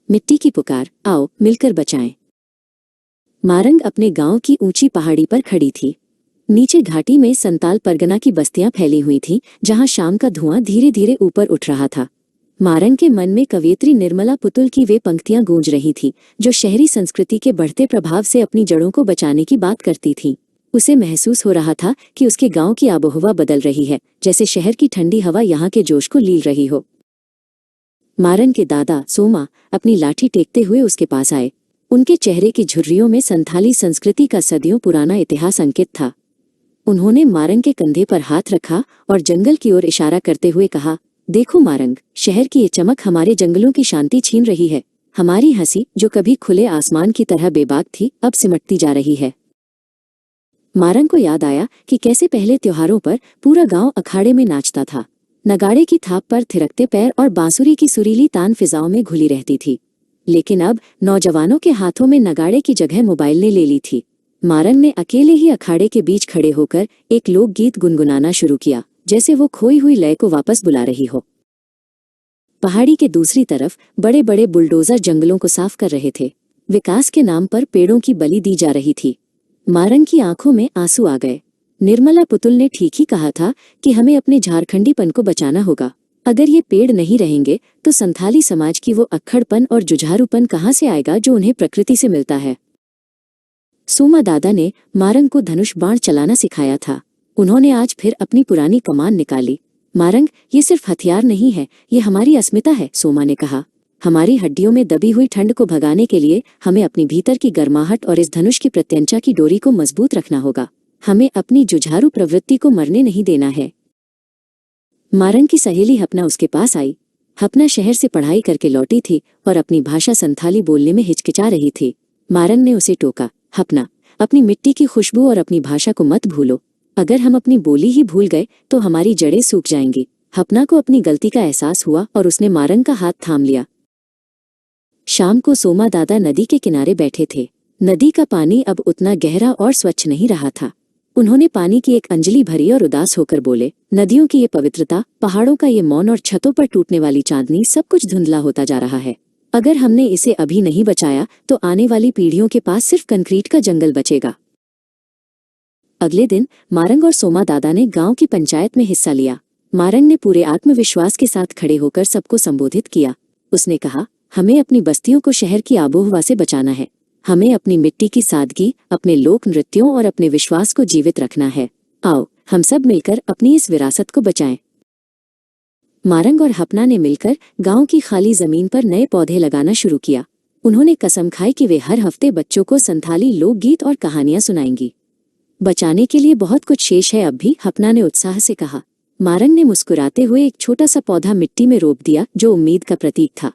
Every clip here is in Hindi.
मिट्टी की पुकार, आओ मिलकर बचाएं। मारंग अपने गांव की ऊंची पहाड़ी पर खड़ी थी। नीचे घाटी में संताल परगना की बस्तियां फैली हुई थीं, जहां शाम का धुआं धीरे धीरे ऊपर उठ रहा था। मारंग के मन में कवयित्री निर्मला पुतुल की वे पंक्तियां गूंज रही थीं, जो शहरी संस्कृति के बढ़ते प्रभाव से अपनी जड़ों को बचाने की बात करती थीं। उसे महसूस हो रहा था कि उसके गांव की आबोहवा बदल रही है, जैसे शहर की ठंडी हवा यहाँ के जोश को लील रही हो। मारंग के दादा सोमा अपनी लाठी टेकते हुए उसके पास आए। उनके चेहरे की झुर्रियों में संथाली संस्कृति का सदियों पुराना इतिहास अंकित था। उन्होंने मारंग के कंधे पर हाथ रखा और जंगल की ओर इशारा करते हुए कहा, देखो मारंग, शहर की ये चमक हमारे जंगलों की शांति छीन रही है। हमारी हंसी, जो कभी खुले आसमान की तरह बेबाक थी, अब सिमटती जा रही है। मारंग को याद आया कि कैसे पहले त्योहारों पर पूरा गांव अखाड़े में नाचता था। नगाड़े की थाप पर थिरकते पैर और बांसुरी की सुरीली तान फिजाओं में घुली रहती थी। लेकिन अब नौजवानों के हाथों में नगाड़े की जगह मोबाइल ने ले ली थी। मारंग ने अकेले ही अखाड़े के बीच खड़े होकर एक लोकगीत गुनगुनाना शुरू किया, जैसे वो खोई हुई लय को वापस बुला रही हो। पहाड़ी के दूसरी तरफ बड़े बड़े बुलडोजर जंगलों को साफ कर रहे थे। विकास के नाम पर पेड़ों की बलि दी जा रही थी। मारंग की आंखों में आंसू आ गए। निर्मला पुतुल ने ठीक ही कहा था कि हमें अपने झारखंडीपन को बचाना होगा। अगर ये पेड़ नहीं रहेंगे तो संथाली समाज की वो अक्खड़पन और जुझारूपन कहाँ से आएगा जो उन्हें प्रकृति से मिलता है। सोमा दादा ने मारंग को धनुष बाण चलाना सिखाया था। उन्होंने आज फिर अपनी पुरानी कमान निकाली। मारंग, ये सिर्फ हथियार नहीं है, ये हमारी अस्मिता है, सोमा ने कहा। हमारी हड्डियों में दबी हुई ठंड को भगाने के लिए हमें अपनी भीतर की गर्माहट और इस धनुष की प्रत्यंचा की डोरी को मजबूत रखना होगा। हमें अपनी जुझारू प्रवृत्ति को मरने नहीं देना है। मारंग की सहेली हपना उसके पास आई। हपना शहर से पढ़ाई करके लौटी थी और अपनी भाषा संथाली बोलने में हिचकिचा रही थी। मारंग ने उसे टोका, हपना, अपनी मिट्टी की खुशबू और अपनी भाषा को मत भूलो। अगर हम अपनी बोली ही भूल गए तो हमारी जड़ें सूख जाएंगी। हपना को अपनी गलती का एहसास हुआ और उसने मारंग का हाथ थाम लिया। शाम को सोमा दादा नदी के किनारे बैठे थे। नदी का पानी अब उतना गहरा और स्वच्छ नहीं रहा था। उन्होंने पानी की एक अंजलि भरी और उदास होकर बोले, नदियों की ये पवित्रता, पहाड़ों का ये मौन और छतों पर टूटने वाली चांदनी, सब कुछ धुंधला होता जा रहा है। अगर हमने इसे अभी नहीं बचाया तो आने वाली पीढ़ियों के पास सिर्फ कंक्रीट का जंगल बचेगा। अगले दिन मारंग और सोमा दादा ने गांव की पंचायत में हिस्सा लिया। मारंग ने पूरे आत्मविश्वास के साथ खड़े होकर सबको संबोधित किया। उसने कहा, हमें अपनी बस्तियों को शहर की आबोहवा से बचाना है। हमें अपनी मिट्टी की सादगी, अपने लोक नृत्यों और अपने विश्वास को जीवित रखना है। आओ हम सब मिलकर अपनी इस विरासत को बचाएं। मारंग और हपना ने मिलकर गांव की खाली जमीन पर नए पौधे लगाना शुरू किया। उन्होंने कसम खाई कि वे हर हफ्ते बच्चों को संथाली लोकगीत और कहानियां सुनाएंगी। बचाने के लिए बहुत कुछ शेष है अब भी, हपना ने उत्साह से कहा। मारंग ने मुस्कुराते हुए एक छोटा सा पौधा मिट्टी में रोप दिया, जो उम्मीद का प्रतीक था।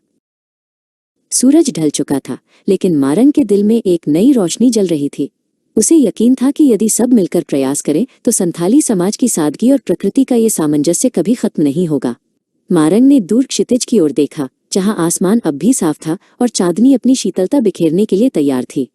सूरज ढल चुका था, लेकिन मारंग के दिल में एक नई रोशनी जल रही थी। उसे यकीन था कि यदि सब मिलकर प्रयास करें तो संथाली समाज की सादगी और प्रकृति का ये सामंजस्य कभी खत्म नहीं होगा। मारंग ने दूर क्षितिज की ओर देखा, जहां आसमान अब भी साफ था और चांदनी अपनी शीतलता बिखेरने के लिए तैयार थी।